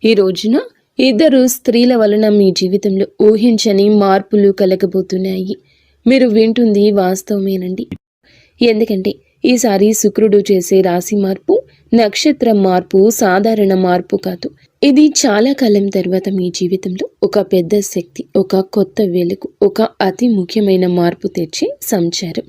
ఈ రోజున ఇద్దరు స్త్రీల వలన మీ జీవితంలో ఊహించని మార్పులు కలగబోతున్నాయి. మీరు వింటుంది వాస్తవమేనండి. ఎందుకంటే ఈసారి శుక్రుడు చేసే రాశి మార్పు, నక్షత్ర మార్పు సాధారణ మార్పు కాదు. ఇది చాలా కాలం తర్వాత మీ జీవితంలో ఒక పెద్ద శక్తి, ఒక కొత్త వెలుగు, ఒక అతి ముఖ్యమైన మార్పు తెచ్చే సంచారం.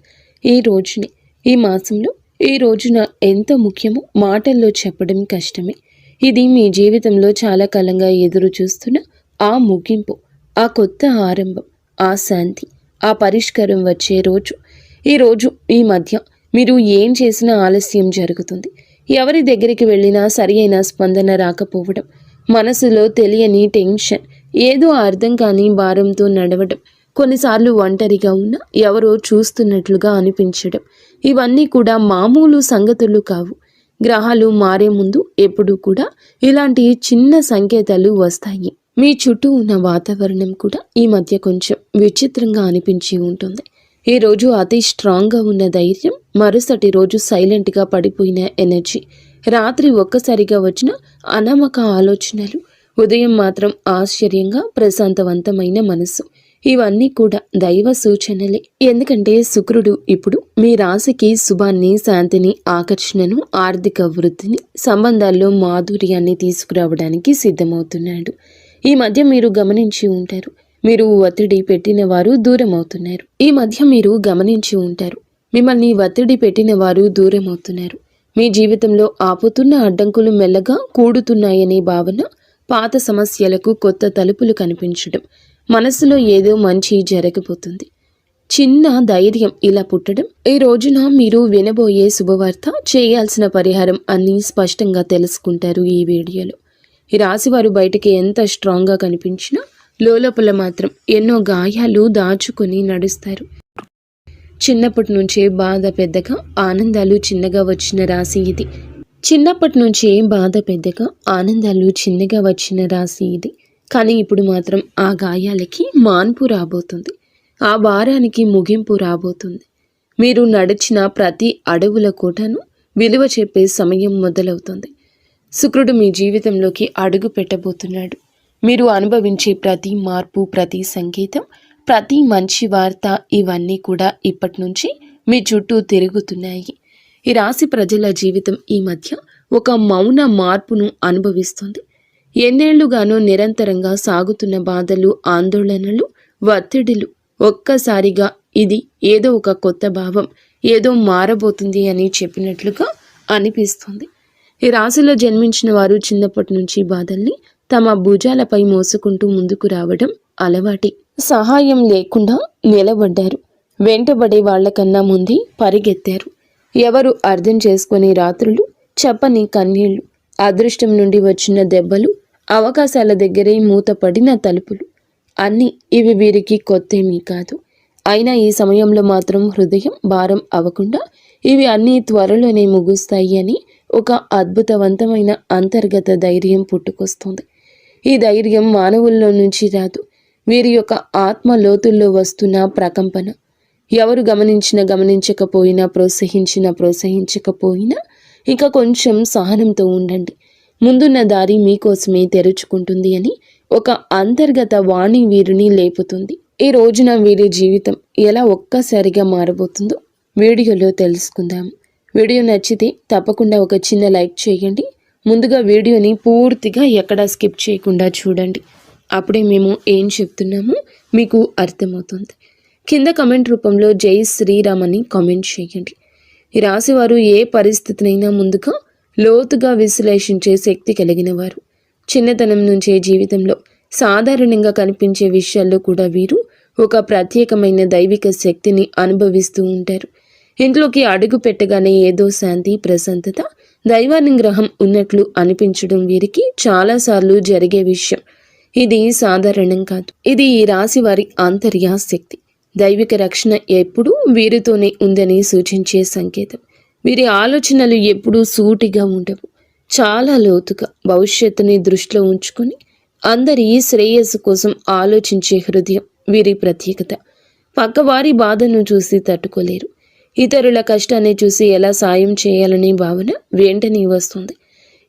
ఈ మాసంలో ఈ రోజున ఎంత ముఖ్యమో మాటల్లో చెప్పడం కష్టమే. ఇది మీ జీవితంలో చాలా కాలంగా ఎదురు చూస్తున్న ఆ ముగింపు, ఆ కొత్త ఆరంభం, ఆ శాంతి, ఆ పరిష్కారం వచ్చే రోజు. ఈ మధ్య మీరు ఏం చేసినా ఆలస్యం జరుగుతుంది. ఎవరి దగ్గరికి వెళ్ళినా సరి అయిన స్పందన రాకపోవడం, మనసులో తెలియని టెన్షన్, ఏదో అర్థం కాని భారంతో నడవడం, కొన్నిసార్లు ఒంటరిగా ఉన్న ఎవరో చూస్తున్నట్లుగా అనిపించడం, ఇవన్నీ కూడా మామూలు సంగతులు కావు. గ్రహాలు మారే ముందు ఎప్పుడూ కూడా ఇలాంటి చిన్న సంకేతాలు వస్తాయి. మీ చుట్టూ ఉన్న వాతావరణం కూడా ఈ మధ్య కొంచెం విచిత్రంగా అనిపించి ఉంటుంది. ఈ రోజు అతి స్ట్రాంగ్గా ఉన్న ధైర్యం, మరుసటి రోజు సైలెంట్గా పడిపోయిన ఎనర్జీ, రాత్రి ఒక్కసారిగా వచ్చిన అనామక ఆలోచనలు, ఉదయం మాత్రం ఆశ్చర్యంగా ప్రశాంతవంతమైన మనసు, ఇవన్నీ కూడా దైవ సూచనలే. ఎందుకంటే శుక్రుడు ఇప్పుడు మీ రాశికి శుభాన్ని, శాంతిని, ఆకర్షణను, ఆర్థిక వృద్ధిని, సంబంధాల్లో మాధుర్యాన్ని తీసుకురావడానికి సిద్ధమవుతున్నాడు. ఈ మధ్య మీరు గమనించి ఉంటారు, మీరు ఒత్తిడి పెట్టిన వారు దూరం అవుతున్నారు. మిమ్మల్ని ఒత్తిడి పెట్టిన వారు దూరం అవుతున్నారు. మీ జీవితంలో ఆపుతున్న అడ్డంకులు మెల్లగా కూడుతున్నాయనే భావన, పాత సమస్యలకు కొత్త తలుపులు కనిపించడం, మనసులో ఏదో మంచి జరగబోతుంది, చిన్న ధైర్యం ఇలా పుట్టడం. ఈ రోజున మీరు వినబోయే శుభవార్త, చేయాల్సిన పరిహారం అన్నీ స్పష్టంగా తెలుసుకుంటారు ఈ వీడియోలో. ఈ రాశివారు బయటికి ఎంత స్ట్రాంగ్గా కనిపించినా లోపల మాత్రం ఎన్నో గాయాలు దాచుకొని నడుస్తారు. చిన్నప్పటి నుంచే బాధ పెద్దగా, ఆనందాలు చిన్నగా వచ్చిన రాశి ఇది. కానీ ఇప్పుడు మాత్రం ఆ గాయాలకి మాన్పు రాబోతుంది, ఆ భారానికి ముగింపు రాబోతుంది. మీరు నడిచిన ప్రతి అడవుల కోటను విలువ చెప్పే సమయం మొదలవుతుంది. శుక్రుడు మీ జీవితంలోకి అడుగు పెట్టబోతున్నాడు. మీరు అనుభవించే ప్రతి మార్పు, ప్రతి సంకేతం, ప్రతి మంచి వార్త, ఇవన్నీ కూడా ఇప్పటి నుంచి మీ చుట్టూ తిరుగుతున్నాయి. ఈ రాశి ప్రజల జీవితం ఈ మధ్య ఒక మౌన మార్పును అనుభవిస్తుంది. ఎన్నేళ్లుగానో నిరంతరంగా సాగుతున్న బాధలు, ఆందోళనలు, ఒత్తిడిలు ఒక్కసారిగా ఇది ఏదో ఒక కొత్త భావం, ఏదో మారబోతుంది అని చెప్పినట్లుగా అనిపిస్తుంది. ఈ రాశిలో జన్మించిన వారు చిన్నప్పటి నుంచి బాధల్ని తమ భుజాలపై మోసుకుంటూ ముందుకు రావడం అలవాటి. సహాయం లేకుండా నిలబడ్డారు. వెంటబడే వాళ్లకన్నా ముందే పరిగెత్తారు. ఎవరు అర్థం చేసుకునే రాత్రులు, చెప్పని కన్నీళ్లు, అదృష్టం నుండి వచ్చిన దెబ్బలు, అవకాశాల దగ్గరే మూతపడిన తలుపులు, అన్నీ ఇవి వీరికి కొత్తేమీ కాదు. అయినా ఈ సమయంలో మాత్రం హృదయం భారం అవ్వకుండా ఇవి అన్నీ త్వరలోనే ముగుస్తాయి అని ఒక అద్భుతవంతమైన అంతర్గత ధైర్యం పుట్టుకొస్తుంది. ఈ ధైర్యం మానవుల్లో నుంచి రాదు, వీరి యొక్క ఆత్మ లోతుల్లో వస్తున్న ప్రకంపన. ఎవరు గమనించకపోయినా, ప్రోత్సహించకపోయినా ఇక కొంచెం సహనంతో ఉండండి. ముందున్న దారి మీకోసమే తెరుచుకుంటుంది అని ఒక అంతర్గత వాణి వీరిని లేపుతుంది. ఈ రోజున వీరి జీవితం ఎలా ఒక్కసారిగా మారబోతుందో వీడియోలో తెలుసుకుందాం. వీడియో నచ్చితే తప్పకుండా ఒక చిన్న లైక్ చేయండి. ముందుగా వీడియోని పూర్తిగా ఎక్కడా స్కిప్ చేయకుండా చూడండి. అప్పుడే మేము ఏం చెప్తున్నామో మీకు అర్థమవుతుంది. కింద కమెంట్ రూపంలో జై శ్రీరామ్ అని కామెంట్ చేయండి. ఈ రాశివారు ఏ పరిస్థితినైనా ముందుగా లోతుగా విశ్లేషించే శక్తి కలిగిన వారు. చిన్నతనం నుంచే జీవితంలో సాధారణంగా కనిపించే విషయాల్లో కూడా వీరు ఒక ప్రత్యేకమైన దైవిక శక్తిని అనుభవిస్తూ ఉంటారు. ఇంట్లోకి అడుగు పెట్టగానే ఏదో శాంతి, ప్రశాంతత, దైవానుగ్రహం ఉన్నట్లు అనిపించడం వీరికి చాలాసార్లు జరిగే విషయం. ఇది సాధారణం కాదు. ఇది ఈ రాశి వారి ఆంతర్య శక్తి. దైవిక రక్షణ ఎప్పుడూ వీరితోనే ఉందని సూచించే సంకేతం. వీరి ఆలోచనలు ఎప్పుడూ సూటిగా ఉండవు, చాలా లోతుగా భవిష్యత్తుని దృష్టిలో ఉంచుకొని అందరి శ్రేయస్సు కోసం ఆలోచించే హృదయం వీరి ప్రత్యేకత. పక్కవారి బాధను చూసి తట్టుకోలేరు. ఇతరుల కష్టాన్ని చూసి ఎలా సాయం చేయాలనే భావన వెంటనే వస్తుంది.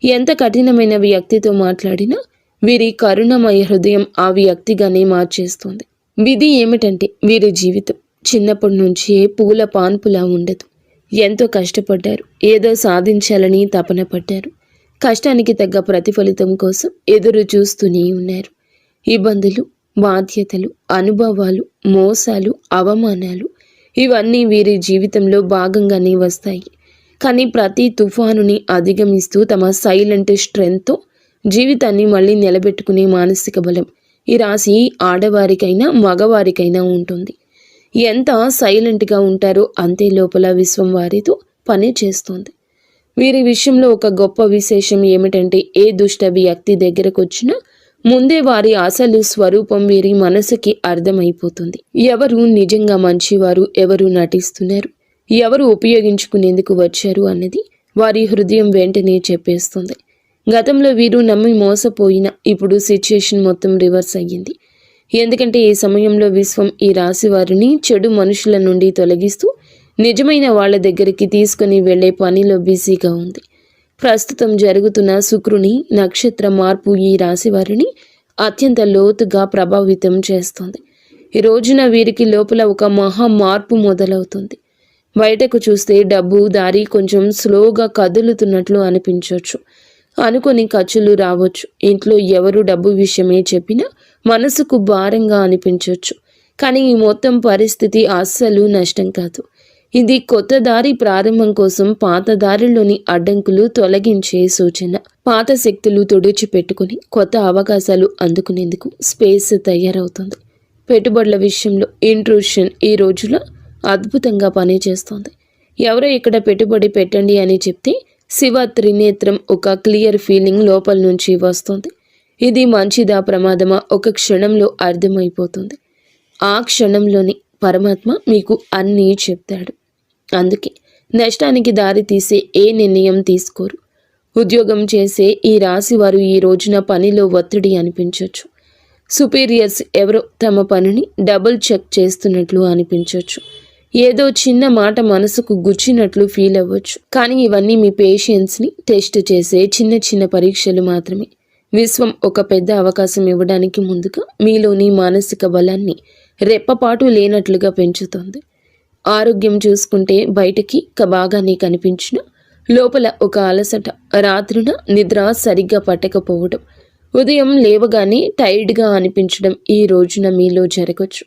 ఎంత కఠినమైన వ్యక్తితో మాట్లాడినా వీరి కరుణమయ హృదయం ఆ వ్యక్తిగానే మార్చేస్తుంది. విధి ఏమిటంటే వీరి జీవితం చిన్నప్పటి నుంచే పూల పాన్పులా ఉండదు. ఎంతో కష్టపడ్డారు, ఏదో సాధించాలని తపన పడ్డారు. కష్టానికి తగ్గ ప్రతిఫలితం కోసం ఎదురు చూస్తూనే ఉన్నారు. ఇబ్బందులు, బాధ్యతలు, అనుభవాలు, మోసాలు, అవమానాలు ఇవన్నీ వీరి జీవితంలో భాగంగానే వస్తాయి. కానీ ప్రతి తుఫానుని అధిగమిస్తూ తమ సైలెంట్ స్ట్రెంగ్త్తో జీవితాన్ని మళ్ళీ నిలబెట్టుకునే మానసిక బలం ఈ రాశి ఆడవారికైనా మగవారికైనా ఉంటుంది. ఎంత సైలెంట్గా ఉంటారో అంతే లోపల విశ్వం వారితో పని చేస్తుంది. వీరి విషయంలో ఒక గొప్ప విశేషం ఏమిటంటే ఏ దుష్ట వ్యక్తి దగ్గరకు వచ్చినా ముందే వారి అసలు స్వరూపం వీరి మనసుకి అర్థమైపోతుంది. ఎవరు నిజంగా మంచివారు, ఎవరు నటిస్తున్నారు, ఎవరు ఉపయోగించుకునేందుకు వచ్చారు అన్నది వారి హృదయం వెంటనే చెప్పేస్తుంది. గతంలో వీరు నమ్మి మోసపోయిన ఇప్పుడు సిచ్యుయేషన్ మొత్తం రివర్స్ అయ్యింది. ఎందుకంటే ఈ సమయంలో విశ్వం ఈ రాశి వారిని చెడు మనుషుల నుండి తొలగిస్తూ నిజమైన వాళ్ళ దగ్గరికి తీసుకుని వెళ్లే పనిలో బిజీగా ఉంది. ప్రస్తుతం జరుగుతున్న శుక్రుని నక్షత్ర మార్పు ఈ రాశి వారిని అత్యంత లోతుగా ప్రభావితం చేస్తుంది. ఈ రోజున వీరికి లోపల ఒక మహా మార్పు మొదలవుతుంది. బయటకు చూస్తే డబ్బు దారి కొంచెం స్లోగా కదులుతున్నట్లు అనిపించవచ్చు. అనుకొని ఖర్చులు రావచ్చు. ఇంట్లో ఎవరు డబ్బు విషయమే చెప్పినా మనసుకు భారంగా అనిపించవచ్చు. కానీ ఈ మొత్తం పరిస్థితి అస్సలు నష్టం కాదు. ఇది కొత్త దారి ప్రారంభం కోసం పాత దారిలోని అడ్డంకులు తొలగించే సూచన. పాత శక్తులు తుడిచిపెట్టుకుని కొత్త అవకాశాలు అందుకునేందుకు స్పేస్ తయారవుతుంది. పెట్టుబడుల విషయంలో ఇంట్రూషన్ ఈ రోజులో అద్భుతంగా పనిచేస్తుంది. ఎవరో ఇక్కడ పెట్టుబడి పెట్టండి అని చెప్తే శివ త్రినేత్రం ఒక క్లియర్ ఫీలింగ్ లోపల నుంచి వస్తుంది. ఇది మంచిదా ప్రమాదమా ఒక క్షణంలో అర్థమైపోతుంది. ఆ క్షణంలోని పరమాత్మ మీకు అన్నీ చెప్తాడు. అందుకే నష్టానికి దారి తీసే ఏ నిర్ణయం తీసుకోరు. ఉద్యోగం చేసే ఈ రాశి వారు ఈ రోజున పనిలో ఒత్తిడి అనిపించవచ్చు. సుపీరియర్స్ ఎవరో తమ పనిని డబుల్ చెక్ చేస్తున్నట్లు అనిపించవచ్చు. ఏదో చిన్న మాట మనసుకు గుచ్చినట్లు ఫీల్ అవ్వచ్చు. కానీ ఇవన్నీ మీ పేషెన్స్ని టెస్ట్ చేసే చిన్న చిన్న పరీక్షలు మాత్రమే. విశ్వం ఒక పెద్ద అవకాశం ఇవ్వడానికి ముందుగా మీలోని మానసిక బలాన్ని రెప్పపాటు లేనట్లుగా పెంచుతుంది. ఆరోగ్యం చూసుకుంటే బయటికి బాగానే కనిపించిన లోపల ఒక అలసట, రాత్రున నిద్ర సరిగ్గా పట్టకపోవడం, ఉదయం లేవగానే టైర్డ్గా అనిపించడం ఈ రోజున మీలో జరగచ్చు.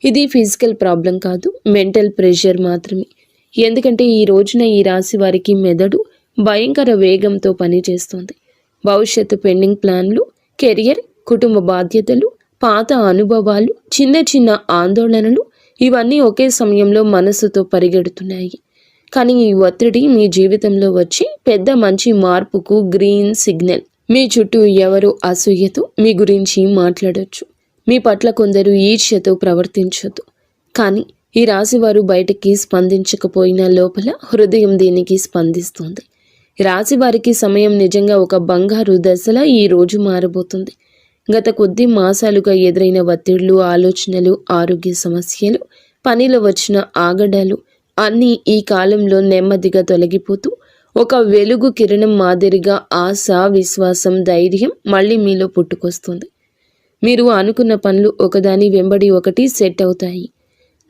ఇది ఫిజికల్ ప్రాబ్లం కాదు, మెంటల్ ప్రెషర్ మాత్రమే. ఎందుకంటే ఈ రోజున ఈ రాశి వారికి మెదడు భయంకర వేగంతో పనిచేస్తుంది. భవిష్యత్తు పెండింగ్ ప్లాన్లు, కెరియర్, కుటుంబ బాధ్యతలు, పాత అనుభవాలు, చిన్న చిన్న ఆందోళనలు ఇవన్నీ ఒకే సమయంలో మనసుతో పరిగెడుతున్నాయి. కానీ ఈ ఒత్తిడి మీ జీవితంలో వచ్చి పెద్ద మంచి మార్పుకు గ్రీన్ సిగ్నల్. మీ చుట్టూ ఎవరో అసూయతో మీ గురించి మాట్లాడొచ్చు. మీ పట్ల కొందరు ఈర్ష్యతో ప్రవర్తించొద్దు. కానీ ఈ రాశివారు బయటికి స్పందించకపోయినా లోపల హృదయం దీనికి స్పందిస్తుంది. రాశివారికి సమయం నిజంగా ఒక బంగారు దశలా ఈ రోజు మారబోతుంది. గత కొద్ది మాసాలుగా ఎదురైన ఒత్తిళ్లు, ఆలోచనలు, ఆరోగ్య సమస్యలు, పనిలో వచ్చిన ఆగడాలు అన్నీ ఈ కాలంలో నెమ్మదిగా తొలగిపోతూ ఒక వెలుగు కిరణం మాదిరిగా ఆశ, విశ్వాసం, ధైర్యం మళ్ళీ మీలో పుట్టుకొస్తుంది. మీరు అనుకున్న పనులు ఒకదాని వెంబడి ఒకటి సెట్ అవుతాయి.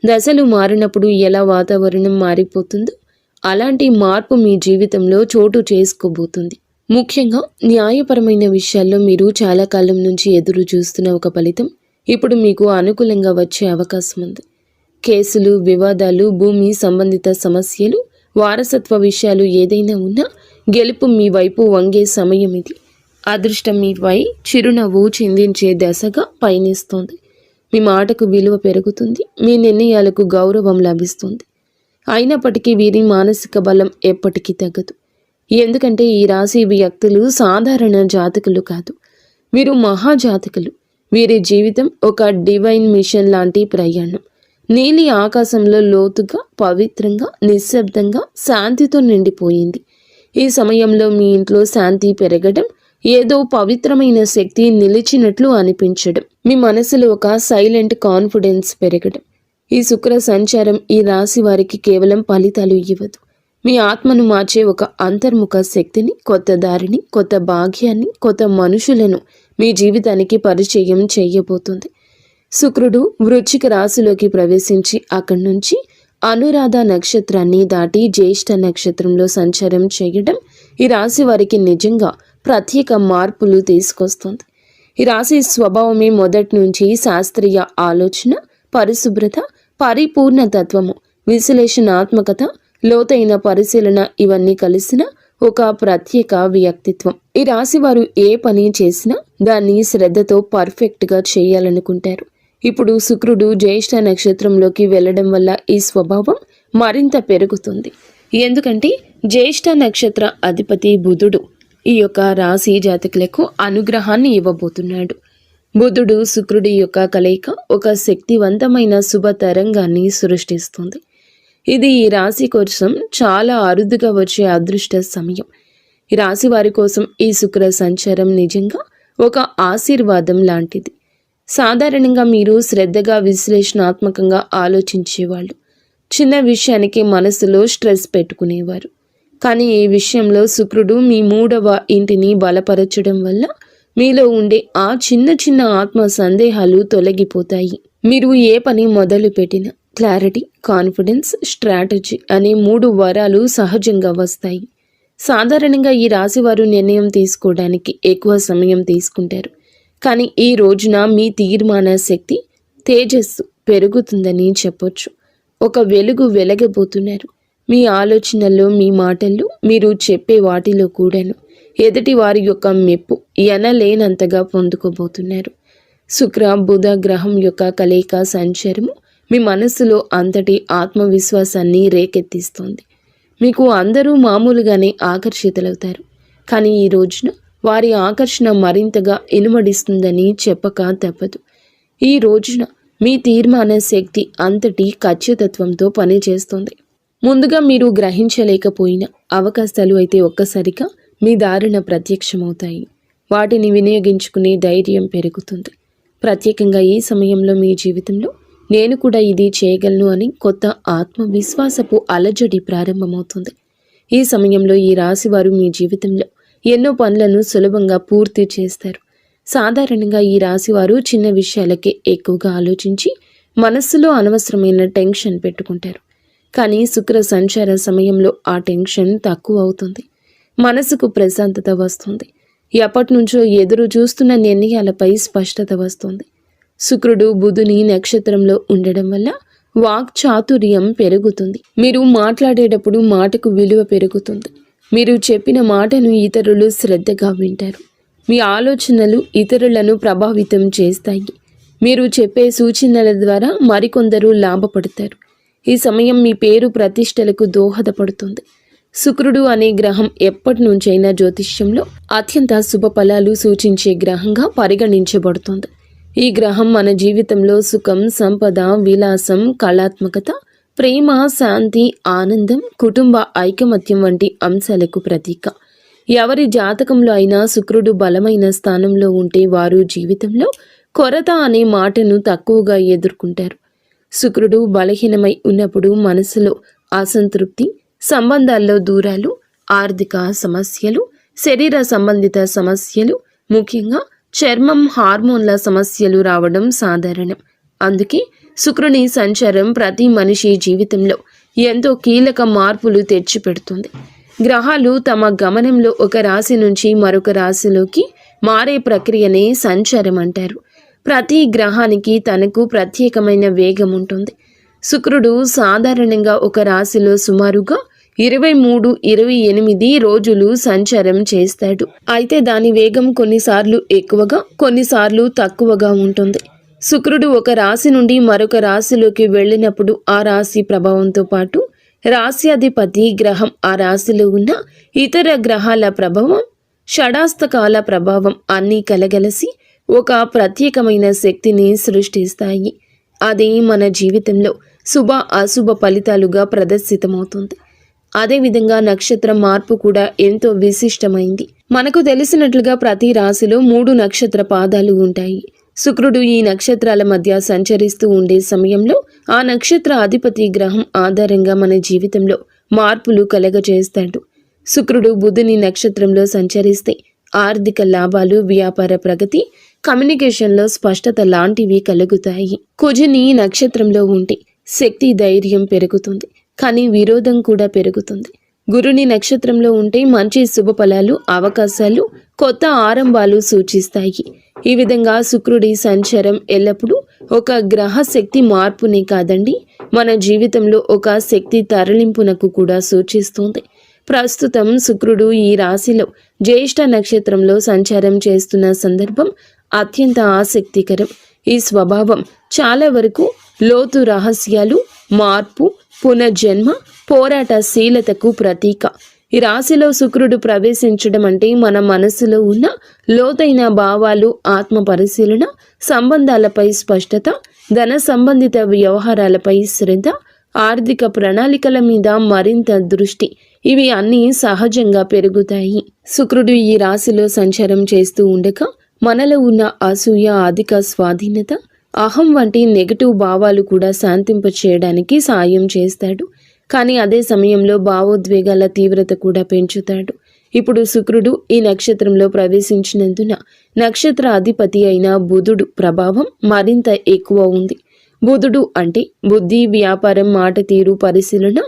దశలు మారినప్పుడు ఎలా వాతావరణం మారిపోతుందో అలాంటి మార్పు మీ జీవితంలో చోటు చేసుకోబోతుంది. ముఖ్యంగా న్యాయపరమైన విషయాల్లో మీరు చాలా కాలం నుంచి ఎదురు చూస్తున్న ఒక ఫలితం ఇప్పుడు మీకు అనుకూలంగా వచ్చే అవకాశం ఉంది. కేసులు, వివాదాలు, భూమి సంబంధిత సమస్యలు, వారసత్వ విషయాలు ఏదైనా ఉన్నా గెలుపు మీ వైపు వంగే సమయం ఇది. అదృష్టం మీపై చిరునవ్వు చిందించే దశగా పయనిస్తోంది. మీ మాటకు విలువ పెరుగుతుంది. మీ నిర్ణయాలకు గౌరవం లభిస్తుంది. అయినప్పటికీ వీరి మానసిక బలం ఎప్పటికీ తగ్గదు. ఎందుకంటే ఈ రాశి వ్యక్తులు సాధారణ జాతకులు కాదు, వీరు మహాజాతకులు. వీరి జీవితం ఒక డివైన్ మిషన్ లాంటి ప్రయాణం. నీలి ఆకాశంలో లోతుగా, పవిత్రంగా, నిశ్శబ్దంగా, శాంతితో నిండిపోయింది. ఈ సమయంలో మీ ఇంట్లో శాంతి పెరగడం, ఏదో పవిత్రమైన శక్తి నిలిచినట్లు అనిపించడం, మీ మనసులో ఒక సైలెంట్ కాన్ఫిడెన్స్ పెరగడం. ఈ శుక్ర సంచారం ఈ రాశి వారికి కేవలం ఫలితాలు ఇవ్వదు. మీ ఆత్మను మార్చే ఒక అంతర్ముఖ శక్తిని, కొత్త దారిని, కొత్త భాగ్యాన్ని, కొత్త మనుషులను మీ జీవితానికి పరిచయం చేయబోతుంది. శుక్రుడు వృశ్చిక రాశిలోకి ప్రవేశించి అక్కడి నుంచి అనురాధ నక్షత్రాన్ని దాటి జ్యేష్ఠ నక్షత్రంలో సంచారం చేయడం ఈ రాశి వారికి నిజంగా ప్రత్యేక మార్పులు తీసుకొస్తుంది. ఈ రాశి స్వభావమే మొదటి నుంచి శాస్త్రీయ ఆలోచన, పరిశుభ్రత, పరిపూర్ణ తత్వము, విశ్లేషణాత్మకత, లోతైన పరిశీలన ఇవన్నీ కలిసిన ఒక ప్రత్యేక వ్యక్తిత్వం. ఈ రాశి వారు ఏ పని చేసినా దాన్ని శ్రద్ధతో పర్ఫెక్ట్గా చేయాలనుకుంటారు. ఇప్పుడు శుక్రుడు జ్యేష్ఠ నక్షత్రంలోకి వెళ్ళడం వల్ల ఈ స్వభావం మరింత పెరుగుతుంది. ఎందుకంటే జ్యేష్ఠ నక్షత్ర అధిపతి బుధుడు ఈ యొక్క రాశి జాతకులకు అనుగ్రహాన్ని ఇవ్వబోతున్నాడు. బుధుడు శుక్రుడి యొక్క కలయిక ఒక శక్తివంతమైన శుభ తరంగాన్ని సృష్టిస్తుంది. ఇది ఈ రాశి కోసం చాలా అరుదుగా వచ్చే అదృష్ట సమయం. ఈ రాశి వారి కోసం ఈ శుక్ర సంచారం నిజంగా ఒక ఆశీర్వాదం లాంటిది. సాధారణంగా మీరు శ్రద్ధగా విశ్లేషణాత్మకంగా ఆలోచించేవాళ్ళు. చిన్న విషయానికి మనసులో స్ట్రెస్ పెట్టుకునేవారు. కానీ ఈ విషయంలో శుక్రుడు మీ 3వ ఇంటిని బలపరచడం వల్ల మీలో ఉండే ఆ చిన్న చిన్న ఆత్మ సందేహాలు తొలగిపోతాయి. మీరు ఏ పని మొదలు పెట్టినా క్లారిటీ, కాన్ఫిడెన్స్, స్ట్రాటజీ అనే 3 వరాలు సహజంగా వస్తాయి. సాధారణంగా ఈ రాశివారు నిర్ణయం తీసుకోవడానికి ఎక్కువ సమయం తీసుకుంటారు. కానీ ఈ రోజున మీ తీర్మాన శక్తి, తేజస్సు పెరుగుతుందని చెప్పొచ్చు. ఒక వెలుగు వెలగబోతున్నారు. మీ ఆలోచనల్లో, మీ మాటల్లో, మీరు చెప్పే వాటిలో కూడాను ఎదుటి వారి యొక్క మెప్పు ఎనలేనంతగా పొందుకోబోతున్నారు. శుక్ర బుధ గ్రహం యొక్క కలయిక సంచారము మీ మనస్సులో అంతటి ఆత్మవిశ్వాసాన్ని రేకెత్తిస్తోంది. మీకు అందరూ మామూలుగానే ఆకర్షితులవుతారు. కానీ ఈ రోజున వారి ఆకర్షణ మరింతగా ఇనుమడిస్తుందని చెప్పక తప్పదు. ఈ రోజున మీ తీర్మాన శక్తి అంతటి ఖచ్చితత్వంతో పనిచేస్తుంది. ముందుగా మీరు గ్రహించలేకపోయిన అవకాశాలు అయితే ఒక్కసారిగా మీ దారిన ప్రత్యక్షమవుతాయి. వాటిని వినియోగించుకునే ధైర్యం పెరుగుతుంది. ప్రత్యేకంగా ఈ సమయంలో మీ జీవితంలో నేను కూడా ఇది చేయగలను అని కొత్త ఆత్మవిశ్వాసపు అలజడి ప్రారంభమవుతుంది. ఈ సమయంలో ఈ రాశివారు మీ జీవితంలో ఎన్నో పనులను సులభంగా పూర్తి చేస్తారు. సాధారణంగా ఈ రాశివారు చిన్న విషయాలకే ఎక్కువగా ఆలోచించి మనస్సులో అనవసరమైన టెన్షన్ పెట్టుకుంటారు. కానీ శుక్ర సంచార సమయంలో ఆ టెన్షన్ తక్కువ అవుతుంది. మనసుకు ప్రశాంతత వస్తుంది. ఎప్పటి నుంచో ఎదురు చూస్తున్న నిర్ణయాలపై స్పష్టత వస్తుంది. శుక్రుడు బుధుని నక్షత్రంలో ఉండడం వల్ల వాక్ చాతుర్యం పెరుగుతుంది. మీరు మాట్లాడేటప్పుడు మాటకు విలువ పెరుగుతుంది. మీరు చెప్పిన మాటను ఇతరులు శ్రద్ధగా వింటారు. మీ ఆలోచనలు ఇతరులను ప్రభావితం చేస్తాయి. మీరు చెప్పే సూచనల ద్వారా మరికొందరు లాభపడతారు. ఈ సమయం మీ పేరు ప్రతిష్టలకు దోహదపడుతుంది. శుక్రుడు అనే గ్రహం ఎప్పటి నుంచైనా జ్యోతిష్యంలో అత్యంత శుభ ఫలాలు సూచించే గ్రహంగా పరిగణించబడుతుంది. ఈ గ్రహం మన జీవితంలో సుఖం, సంపద, విలాసం, కళాత్మకత, ప్రేమ, శాంతి, ఆనందం, కుటుంబ ఐకమత్యం వంటి అంశాలకు ప్రతీక. ఎవరి జాతకంలో అయినా శుక్రుడు బలమైన స్థానంలో ఉంటే వారు జీవితంలో కొరత అనే మాటను తక్కువగా ఎదుర్కొంటారు. శుక్రుడు బలహీనమై ఉన్నప్పుడు మనసులో అసంతృప్తి, సంబంధాల్లో దూరాలు, ఆర్థిక సమస్యలు, శరీర సంబంధిత సమస్యలు, ముఖ్యంగా చర్మం, హార్మోన్ల సమస్యలు రావడం సాధారణం. అందుకే శుక్రుని సంచారం ప్రతి మనిషి జీవితంలో ఎంతో కీలక మార్పులు తెచ్చిపెడుతుంది. గ్రహాలు తమ గమనంలో ఒక రాశి నుంచి మరొక రాశిలోకి మారే ప్రక్రియనే సంచారం అంటారు. ప్రతి గ్రహానికి తనకు ప్రత్యేకమైన వేగం ఉంటుంది. శుక్రుడు సాధారణంగా ఒక రాశిలో సుమారుగా 23-28 రోజులు సంచారం చేస్తాడు. అయితే దాని వేగం కొన్నిసార్లు ఎక్కువగా, కొన్నిసార్లు తక్కువగా ఉంటుంది. శుక్రుడు ఒక రాశి నుండి మరొక రాశిలోకి వెళ్ళినప్పుడు ఆ రాశి ప్రభావంతో పాటు రాశ్యాధిపతి గ్రహం, ఆ రాశిలో ఉన్న ఇతర గ్రహాల ప్రభావం, షడాస్తకాల ప్రభావం అన్నీ కలగలసి ఒక ప్రత్యేకమైన శక్తిని సృష్టిస్తాయి. అది మన జీవితంలో శుభ అశుభ ఫలితాలుగా ప్రదర్శితమవుతుంది. అదేవిధంగా నక్షత్ర మార్పు కూడా ఎంతో విశిష్టమైంది. మనకు తెలిసినట్లుగా ప్రతి రాశిలో 3 నక్షత్ర పాదాలు ఉంటాయి. శుక్రుడు ఈ నక్షత్రాల మధ్య సంచరిస్తూ ఉండే సమయంలో ఆ నక్షత్ర అధిపతి గ్రహం ఆధారంగా మన జీవితంలో మార్పులు కలగజేస్తాడు. శుక్రుడు బుధుని నక్షత్రంలో సంచరిస్తే ఆర్థిక లాభాలు, వ్యాపార ప్రగతి, కమ్యూనికేషన్లో స్పష్టత లాంటివి కలుగుతాయి. కుజుని నక్షత్రంలో ఉంటే శక్తి, ధైర్యం పెరుగుతుంది, కానీ విరోధం కూడా పెరుగుతుంది. గురుని నక్షత్రంలో ఉంటే మంచి శుభ ఫలాలు, అవకాశాలు, కొత్త ఆరంభాలు సూచిస్తాయి. ఈ విధంగా శుక్రుడి సంచారం ఎల్లప్పుడూ ఒక గ్రహ శక్తి మార్పునే కాదండి, మన జీవితంలో ఒక శక్తి తరలింపునకు కూడా సూచిస్తుంది. ప్రస్తుతం శుక్రుడు ఈ రాశిలో జ్యేష్ఠ నక్షత్రంలో సంచారం చేస్తున్న సందర్భం అత్యంత ఆసక్తికరం. ఈ స్వభావం చాలా వరకు లోతు రహస్యాలు, మార్పు, పునర్జన్మ, పోరాటశీలతకు ప్రతీక. ఈ రాశిలో శుక్రుడు ప్రవేశించడం అంటే మన మనసులో ఉన్న లోతైన భావాలు, ఆత్మ పరిశీలన, సంబంధాలపై స్పష్టత, ధన సంబంధిత వ్యవహారాలపై శ్రద్ధ, ఆర్థిక ప్రణాళికల మీద మరింత దృష్టి, ఇవి అన్నీ సహజంగా పెరుగుతాయి. శుక్రుడు ఈ రాశిలో సంచారం చేస్తూ ఉండగా మనలో ఉన్న అసూయ, అధిక స్వాధీనత, అహం వంటి నెగటివ్ భావాలు కూడా శాంతింపచేయడానికి సాయం చేస్తాడు. కానీ అదే సమయంలో భావోద్వేగాల తీవ్రత కూడా పెంచుతాడు. ఇప్పుడు శుక్రుడు ఈ నక్షత్రంలో ప్రవేశించినందున నక్షత్ర అధిపతి అయిన బుధుడు ప్రభావం మరింత ఎక్కువ ఉంది. బుధుడు అంటే బుద్ధి, వ్యాపారం, మాట తీరు, పరిశీలన,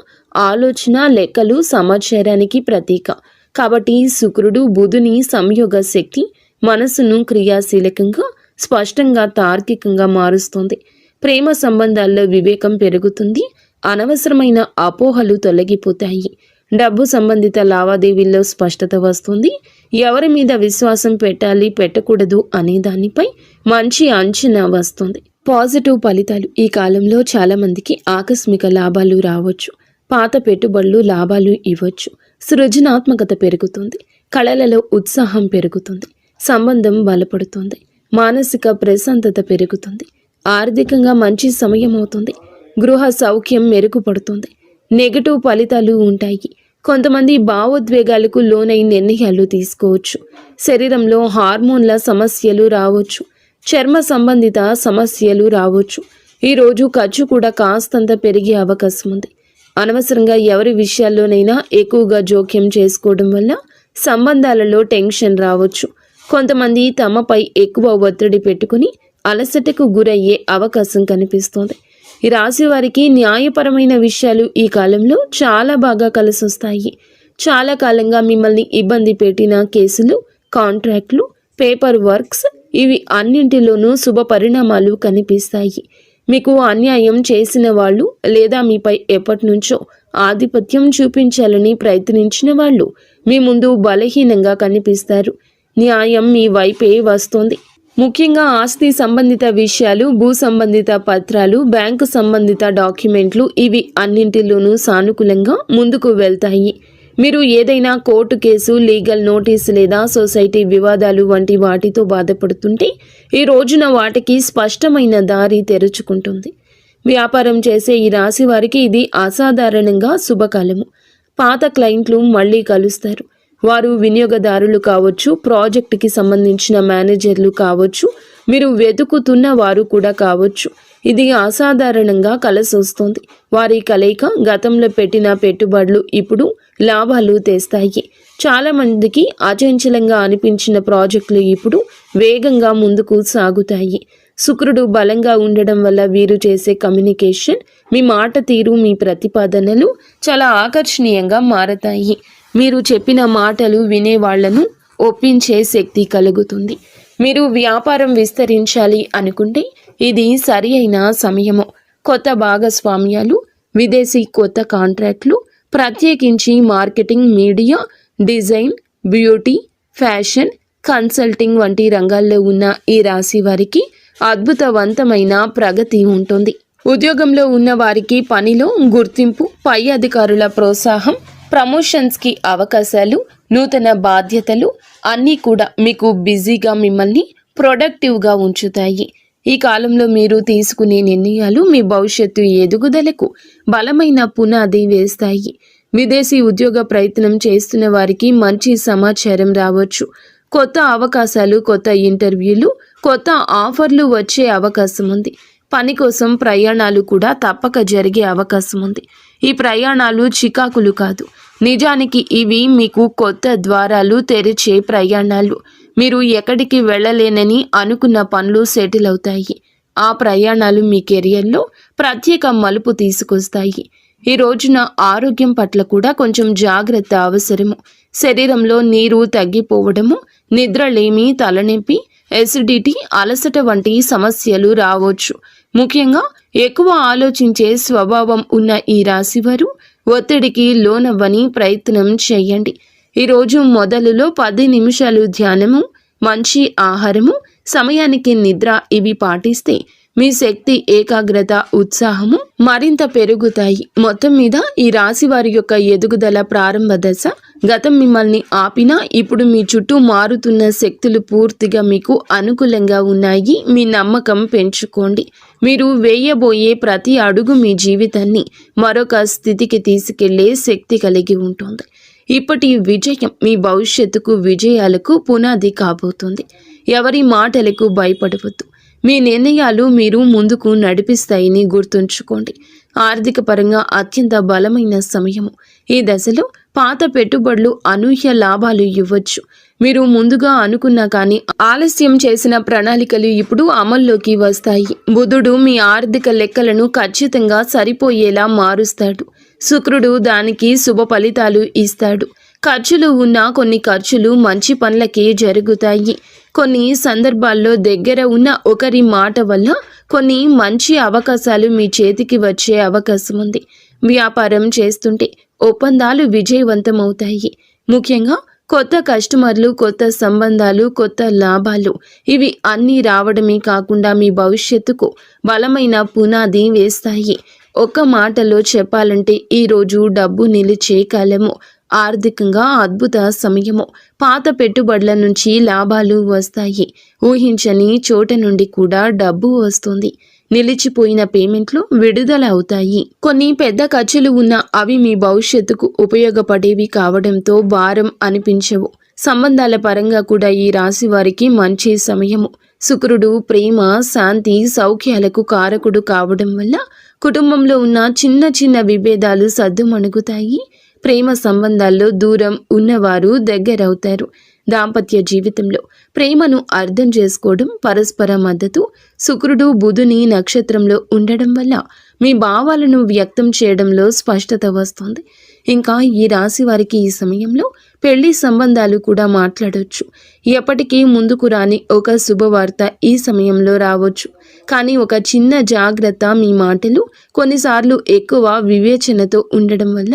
ఆలోచన, లెక్కలు, సమాచారానికి ప్రతీక. కాబట్టి శుక్రుడు బుధుని సంయోగ శక్తి మనసును క్రియాశీలకంగా, స్పష్టంగా, తార్కికంగా మారుస్తుంది. ప్రేమ సంబంధాల్లో వివేకం పెరుగుతుంది, అనవసరమైన అపోహలు తొలగిపోతాయి. డబ్బు సంబంధిత లావాదేవీల్లో స్పష్టత వస్తుంది. ఎవరి మీద విశ్వాసం పెట్టాలి, పెట్టకూడదు అనే దానిపై మంచి అంచనా వస్తుంది. పాజిటివ్ ఫలితాలు. ఈ కాలంలో చాలామందికి ఆకస్మిక లాభాలు రావచ్చు. పాత పెట్టుబడులు లాభాలు ఇవ్వచ్చు. సృజనాత్మకత పెరుగుతుంది. కళలలో ఉత్సాహం పెరుగుతుంది. సంబంధం బలపడుతుంది. మానసిక ప్రశాంతత పెరుగుతుంది. ఆర్థికంగా మంచి సమయం అవుతుంది. గృహ సౌఖ్యం మెరుగుపడుతుంది. నెగటివ్ ఫలితాలు ఉంటాయి. కొంతమంది భావోద్వేగాలకు లోనై నిర్ణయాలు తీసుకోవచ్చు. శరీరంలో హార్మోన్ల సమస్యలు రావచ్చు. చర్మ సంబంధిత సమస్యలు రావచ్చు. ఈరోజు ఖర్చు కూడా కాస్తంత పెరిగే అవకాశం ఉంది. అనవసరంగా ఎవరి విషయాల్లోనైనా ఎక్కువగా జోక్యం చేసుకోవడం వల్ల సంబంధాలలో టెన్షన్ రావచ్చు. కొంతమంది తమపై ఎక్కువ ఒత్తిడి పెట్టుకుని అలసటకు గురయ్యే అవకాశం కనిపిస్తోంది. ఈ రాశి వారికి న్యాయపరమైన విషయాలు ఈ కాలంలో చాలా బాగా కలిసొస్తాయి. చాలా కాలంగా మిమ్మల్ని ఇబ్బంది పెట్టిన కేసులు, కాంట్రాక్ట్లు, పేపర్ వర్క్స్, ఇవి అన్నింటిలోనూ శుభ పరిణామాలు కనిపిస్తాయి. మీకు అన్యాయం చేసిన వాళ్ళు లేదా మీపై ఎప్పటి నుంచో ఆధిపత్యం చూపించాలని ప్రయత్నించిన వాళ్ళు మీ ముందు బలహీనంగా కనిపిస్తారు. న్యాయం మీ వైపే వస్తోంది. ముఖ్యంగా ఆస్తి సంబంధిత విషయాలు, భూ సంబంధిత పత్రాలు, బ్యాంకు సంబంధిత డాక్యుమెంట్లు, ఇవి అన్నింటిలోనూ సానుకూలంగా ముందుకు వెళ్తాయి. మీరు ఏదైనా కోర్టు కేసు, లీగల్ నోటీస్ లేదా సొసైటీ వివాదాలు వంటి వాటితో బాధపడుతుంటే ఈ రోజున వాటికి స్పష్టమైన దారి తెరుచుకుంటుంది. వ్యాపారం చేసే ఈ రాశి వారికి ఇది అసాధారణంగా శుభకాలము. పాత క్లయింట్లు మళ్ళీ కలుస్తారు. వారు వినియోగదారులు కావచ్చు, ప్రాజెక్టుకి సంబంధించిన మేనేజర్లు కావచ్చు, మీరు వెతుకుతున్న వారు కూడా కావచ్చు. ఇది అసాధారణంగా కలిసొస్తుంది. వారి కలయిక గతంలో పెట్టిన పెట్టుబడులు ఇప్పుడు లాభాలు తెస్తాయి. చాలామందికి అచంచలంగా అనిపించిన ప్రాజెక్టులు ఇప్పుడు వేగంగా ముందుకు సాగుతాయి. శుక్రుడు బలంగా ఉండడం వల్ల వీరు చేసే కమ్యూనికేషన్, మీ మాట తీరు, మీ ప్రతిపాదనలు చాలా ఆకర్షణీయంగా మారతాయి. మీరు చెప్పిన మాటలు వినేవాళ్లను ఒప్పించే శక్తి కలుగుతుంది. మీరు వ్యాపారం విస్తరించాలి అనుకుంటే ఇది సరి అయిన సమయము. కొత్త భాగస్వామ్యాలు, విదేశీ కొత్త కాంట్రాక్ట్లు, ప్రత్యేకించి marketing, media, design, beauty, fashion, consulting వంటి రంగాల్లో ఉన్న ఈ రాశి వారికి అద్భుతవంతమైన ప్రగతి ఉంటుంది. ఉద్యోగంలో ఉన్న వారికి పనిలో గుర్తింపు, పై అధికారుల ప్రోత్సాహం, ప్రమోషన్స్కి అవకాశాలు, నూతన బాధ్యతలు అన్నీ కూడా మీకు బిజీగా, మిమ్మల్ని ప్రొడక్టివ్గా ఉంచుతాయి. ఈ కాలంలో మీరు తీసుకునే నిర్ణయాలు మీ భవిష్యత్తు ఎదుగుదలకు బలమైన పునాది వేస్తాయి. విదేశీ ఉద్యోగ ప్రయత్నం చేస్తున్న వారికి మంచి సమాచారం రావచ్చు. కొత్త అవకాశాలు, కొత్త ఇంటర్వ్యూలు, కొత్త ఆఫర్లు వచ్చే అవకాశం ఉంది. పని కోసం ప్రయాణాలు కూడా తప్పక జరిగే అవకాశం ఉంది. ఈ ప్రయాణాలు చికాకులు కాదు, నిజానికి ఇవి మీకు కొత్త ద్వారాలు తెరిచే ప్రయాణాలు. మీరు ఎక్కడికి వెళ్ళలేనని అనుకున్న పనులు సెటిల్ అవుతాయి. ఆ ప్రయాణాలు మీ కెరియర్లో ప్రత్యేక మలుపు తీసుకొస్తాయి. ఈ రోజున ఆరోగ్యం పట్ల కూడా కొంచెం జాగ్రత్త అవసరము. శరీరంలో నీరు తగ్గిపోవడము, నిద్రలేమి, తలనొప్పి, ఎసిడిటీ, అలసట వంటి సమస్యలు రావచ్చు. ముఖ్యంగా ఎక్కువ ఆలోచించే స్వభావం ఉన్న ఈ రాశివారు ఒత్తిడికి లోనవ్వని ప్రయత్నం చేయండి. ఈరోజు మొదలులో 10 నిమిషాలు ధ్యానము, మంచి ఆహారము, సమయానికి నిద్ర ఇవి పాటిస్తే మీ శక్తి, ఏకాగ్రత, ఉత్సాహము మరింత పెరుగుతాయి. మొత్తం మీద ఈ రాశి వారి యొక్క ఎదుగుదల ప్రారంభ దశ. గతం మిమ్మల్ని ఆపినా ఇప్పుడు మీ చుట్టూ మారుతున్న శక్తులు పూర్తిగా మీకు అనుకూలంగా ఉన్నాయి. మీ నమ్మకం పెంచుకోండి. మీరు వేయబోయే ప్రతి అడుగు మీ జీవితాన్ని మరొక స్థితికి తీసుకెళ్లే శక్తి కలిగి ఉంటుంది. ఇప్పటి విజయం మీ భవిష్యత్తుకు, విజయాలకు పునాది కాబోతుంది. ఎవరి మాటలకు భయపడవద్దు. మీ నిర్ణయాలు మీరు ముందుకు నడిపిస్తాయని గుర్తుంచుకోండి. ఆర్థిక పరంగా అత్యంత బలమైన సమయము. ఈ దశలో పాత పెట్టుబడులు అనూహ్య లాభాలు ఇవ్వచ్చు. మీరు ముందుగా అనుకున్నా కానీ ఆలస్యం చేసిన ప్రణాళికలు ఇప్పుడు అమల్లోకి వస్తాయి. బుధుడు మీ ఆర్థిక లెక్కలను ఖచ్చితంగా సరిపోయేలా మారుస్తాడు. శుక్రుడు దానికి శుభ ఫలితాలు ఇస్తాడు. ఖర్చులు ఉన్న కొన్ని ఖర్చులు మంచి పనులకే జరుగుతాయి. కొన్ని సందర్భాల్లో దగ్గర ఉన్న ఒకరి మాట వల్ల కొన్ని మంచి అవకాశాలు మీ చేతికి వచ్చే అవకాశం ఉంది. వ్యాపారం చేస్తుంటే ఒప్పందాలు విజయవంతమవుతాయి. ముఖ్యంగా కొత్త కస్టమర్లు, కొత్త సంబంధాలు, కొత్త లాభాలు ఇవి అన్నీ రావడమే కాకుండా మీ భవిష్యత్తుకు బలమైన పునాది వేస్తాయి. ఒక్క మాటలో చెప్పాలంటే ఈరోజు డబ్బు నిలిచే కాలము. ఆర్థికంగా అద్భుత సమయము. పాత పెట్టుబడుల నుంచి లాభాలు వస్తాయి. ఊహించని చోట నుండి కూడా డబ్బు వస్తుంది. నిలిచిపోయిన పేమెంట్లు విడుదల అవుతాయి. కొన్ని పెద్ద ఖర్చులు ఉన్నా అవి మీ భవిష్యత్తుకు ఉపయోగపడేవి కావడంతో భారం అనిపించవు. సంబంధాల పరంగా కూడా ఈ రాశి వారికి మంచి సమయము. శుక్రుడు ప్రేమ, శాంతి, సౌఖ్యాలకు కారకుడు కావడం వల్ల కుటుంబంలో ఉన్న చిన్న చిన్న విభేదాలు సద్దుమణుగుతాయి. ప్రేమ సంబంధాల్లో దూరం ఉన్నవారు దగ్గరవుతారు. దాంపత్య జీవితంలో ప్రేమను అర్థం చేసుకోవడం, పరస్పర మద్దతు. శుక్రుడు బుధుని నక్షత్రంలో ఉండడం వల్ల మీ భావాలను వ్యక్తం చేయడంలో స్పష్టత వస్తుంది. ఇంకా ఈ రాశి వారికి ఈ సమయంలో పెళ్లి సంబంధాలు కూడా మాట్లాడవచ్చు. ఎప్పటికీ ముందుకు రాని ఒక శుభవార్త ఈ సమయంలో రావచ్చు. కానీ ఒక చిన్న జాగ్రత్త, మీ మాటలు కొన్నిసార్లు ఎక్కువ వివేచనతో ఉండడం వల్ల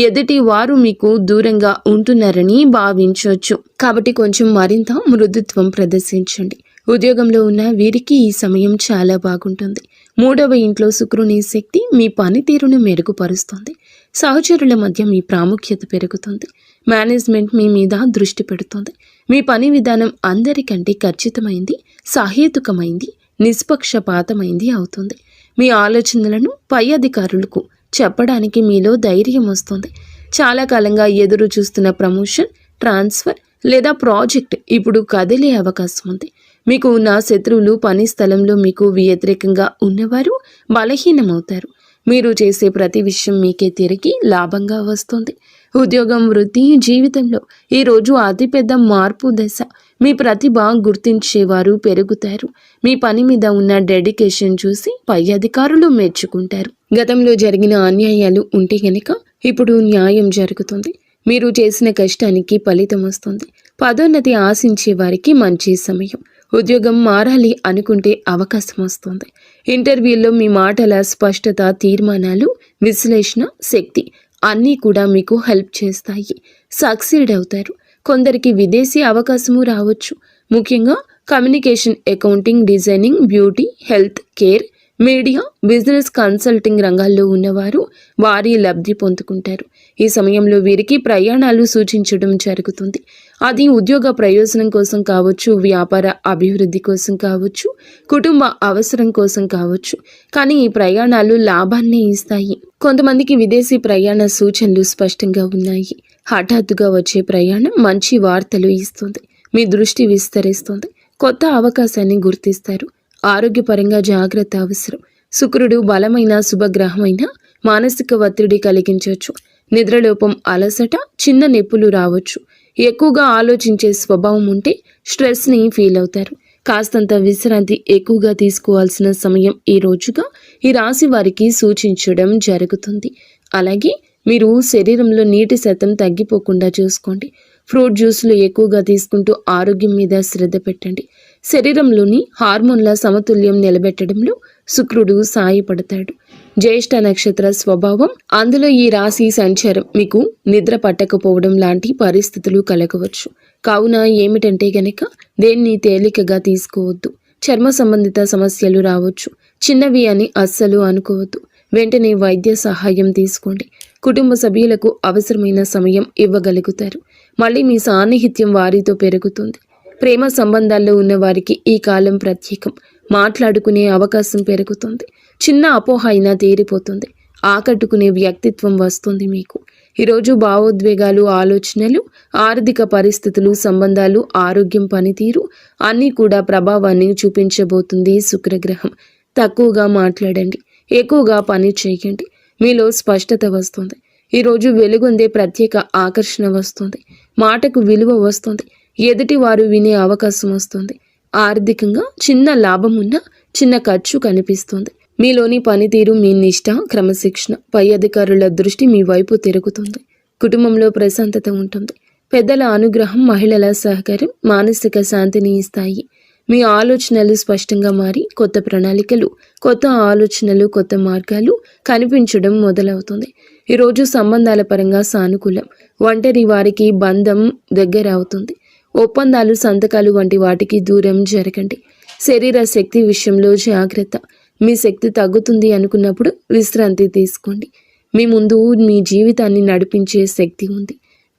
ఎదుటి వారు మీకు దూరంగా ఉంటున్నారని భావించవచ్చు. కాబట్టి కొంచెం మరింత మృదుత్వం ప్రదర్శించండి. ఉద్యోగంలో ఉన్న వీరికి ఈ సమయం చాలా బాగుంటుంది. 3వ ఇంట్లో శుక్రుని శక్తి మీ పనితీరును మెరుగుపరుస్తుంది. సహచరుల మధ్య మీ ప్రాముఖ్యత పెరుగుతుంది. మేనేజ్మెంట్ మీ మీద దృష్టి పెడుతుంది. మీ పని విధానం అందరికంటే ఖచ్చితమైంది, సహేతుకమైంది, నిష్పక్షపాతమైంది అవుతుంది. మీ ఆలోచనలను పై అధికారులకు చెప్పడానికి మీలో ధైర్యం వస్తుంది. చాలా కాలంగా ఎదురు చూస్తున్న ప్రమోషన్, ట్రాన్స్ఫర్ లేదా ప్రాజెక్ట్ ఇప్పుడు కదిలే అవకాశం ఉంది. మీకు ఉన్న శత్రువులు, పని స్థలంలో మీకు వ్యతిరేకంగా ఉన్నవారు బలహీనమవుతారు. మీరు చేసే ప్రతి విషయం మీకే తిరిగి లాభంగా వస్తుంది. ఉద్యోగం, వృత్తి, జీవితంలో ఈరోజు అతిపెద్ద మార్పు దశ. మీ ప్రతిభ గుర్తించేవారు పెరుగుతారు. మీ పని మీద ఉన్న డెడికేషన్ చూసి పై అధికారులు మెచ్చుకుంటారు. గతంలో జరిగిన అన్యాయాలు ఉంటే గనక ఇప్పుడు న్యాయం జరుగుతుంది. మీరు చేసిన కష్టానికి ఫలితం వస్తుంది. పదోన్నతి ఆశించే వారికి మంచి సమయం. ఉద్యోగం మారాలి అనుకుంటే అవకాశం వస్తుంది. ఇంటర్వ్యూల్లో మీ మాటల స్పష్టత, తీర్మానాలు, విశ్లేషణ శక్తి అన్నీ కూడా మీకు హెల్ప్ చేస్తాయి. సక్సీడ్ అవుతారు. కొందరికి విదేశీ అవకాశము రావచ్చు. ముఖ్యంగా communication, accounting, designing, beauty, health care, media, business, consulting రంగాల్లో ఉన్నవారు వారి లబ్ధి పొందుకుంటారు. ఈ సమయంలో వీరికి ప్రయాణాలు సూచించడం జరుగుతుంది. అది ఉద్యోగ ప్రయోజనం కోసం కావచ్చు, వ్యాపార అభివృద్ధి కోసం కావచ్చు, కుటుంబ అవసరం కోసం కావచ్చు. కానీ ఈ ప్రయాణాలు లాభాన్ని ఇస్తాయి. కొంతమందికి విదేశీ ప్రయాణ సూచనలు స్పష్టంగా ఉన్నాయి. హఠాత్తుగా వచ్చే ప్రయాణం మంచి వార్తలు ఇస్తుంది. మీ దృష్టి విస్తరిస్తుంది. కొత్త అవకాశాన్ని గుర్తిస్తారు. ఆరోగ్యపరంగా జాగ్రత్త అవసరం. శుక్రుడు బలమైన శుభగ్రహమైన మానసిక ఒత్తిడి కలిగించవచ్చు. నిద్రలోపం, అలసట, చిన్న నొప్పులు రావచ్చు. ఎక్కువగా ఆలోచించే స్వభావం ఉంటే స్ట్రెస్ని ఫీల్ అవుతారు. కాస్తంత విశ్రాంతి ఎక్కువగా తీసుకోవాల్సిన సమయం ఈ రోజుగా ఈ రాశి వారికి సూచించడం జరుగుతుంది. అలాగే మీరు శరీరంలో నీటి శాతం తగ్గిపోకుండా చూసుకోండి. ఫ్రూట్ జ్యూస్లు ఎక్కువగా తీసుకుంటూ ఆరోగ్యం మీద శ్రద్ధ పెట్టండి. శరీరంలోని హార్మోన్ల సమతుల్యం నిలబెట్టడంలో శుక్రుడు సాయపడతాడు. జ్యేష్ఠ నక్షత్ర స్వభావం, అందులో ఈ రాశి సంచారం మీకు నిద్ర పట్టకపోవడం లాంటి పరిస్థితులు కలగవచ్చు. కావున ఏమిటంటే గనక దేన్ని తేలికగా తీసుకోవద్దు. చర్మ సంబంధిత సమస్యలు రావచ్చు. చిన్నవి అని అస్సలు అనుకోవద్దు. వెంటనే వైద్య సహాయం తీసుకోండి. కుటుంబ సభ్యులకు అవసరమైన సమయం ఇవ్వగలుగుతారు. మళ్ళీ మీ సాన్నిహిత్యం వారితో పెరుగుతుంది. ప్రేమ సంబంధాల్లో ఉన్న వారికి ఈ కాలం ప్రత్యేకం. మాట్లాడుకునే అవకాశం పెరుగుతుంది. చిన్న అపోహ అయినా తీరిపోతుంది. ఆకట్టుకునే వ్యక్తిత్వం వస్తుంది మీకు. ఈరోజు భావోద్వేగాలు, ఆలోచనలు, ఆర్థిక పరిస్థితులు, సంబంధాలు, ఆరోగ్యం, పనితీరు అన్నీ కూడా ప్రభావాన్ని చూపించబోతుంది శుక్రగ్రహం. తక్కువగా మాట్లాడండి. ఎక్కువగా పని చేయండి. మీలో స్పష్టత వస్తుంది. ఈరోజు వెలుగొందే ప్రత్యేక ఆకర్షణ వస్తుంది. మాటకు విలువ వస్తుంది. ఎదుటి వారు వినే అవకాశం వస్తుంది. ఆర్థికంగా చిన్న లాభం ఉన్నా చిన్న ఖర్చు కనిపిస్తుంది. మీలోని పనితీరు, మీ నిష్ఠ, క్రమశిక్షణ, పై అధికారుల దృష్టి మీ వైపు తిరుగుతుంది. కుటుంబంలో ప్రశాంతత ఉంటుంది. పెద్దల అనుగ్రహం, మహిళల సహకారం మానసిక శాంతిని ఇస్తాయి. మీ ఆలోచనలు స్పష్టంగా మారి కొత్త ప్రణాళికలు, కొత్త ఆలోచనలు, కొత్త మార్గాలు కనిపించడం మొదలవుతుంది. ఈరోజు సంబంధాల పరంగా సానుకూలం. ఒంటరి వారికి బంధం దగ్గర అవుతుంది. ఒప్పందాలు, సంతకాలు వంటి వాటికి దూరం జరగండి. శరీర శక్తి విషయంలో జాగ్రత్త. మీ శక్తి తగ్గుతుంది అనుకున్నప్పుడు విశ్రాంతి తీసుకోండి. మీ ముందు మీ జీవితాన్ని నడిపించే శక్తి ఉంది.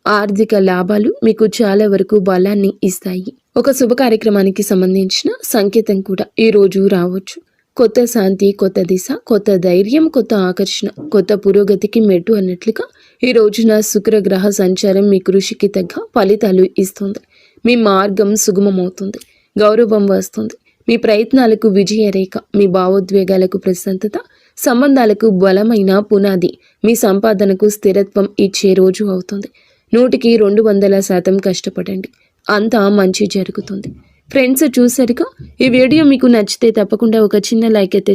ఆర్థిక లాభాలు మీకు చాలా వరకు బలాన్ని ఇస్తాయి. ఒక శుభ కార్యక్రమానికి సంబంధించిన సంకేతం కూడా ఈ రోజు రావచ్చు. కొత్త శాంతి, కొత్త దిశ, కొత్త ధైర్యం, కొత్త ఆకర్షణ, కొత్త పురోగతికి మెట్టు అన్నట్లుగా ఈ రోజున శుక్రగ్రహ సంచారం మీ కృషికి తగ్గ ఫలితాలు ఇస్తుంది. మీ మార్గం సుగమమవుతుంది. గౌరవం వస్తుంది. మీ ప్రయత్నాలకు విజయరేఖ, మీ భావోద్వేగాలకు ప్రశాంతత, సంబంధాలకు బలమైన పునాది, మీ సంపాదనకు స్థిరత్వం ఇచ్చే రోజు అవుతుంది. 100కి 200% కష్టపడండి. అంతా మంచి జరుగుతుంది. ఫ్రెండ్స్, చూసారుగా, ఈ వీడియో మీకు నచ్చితే తప్పకుండా ఒక చిన్న లైక్ అయితే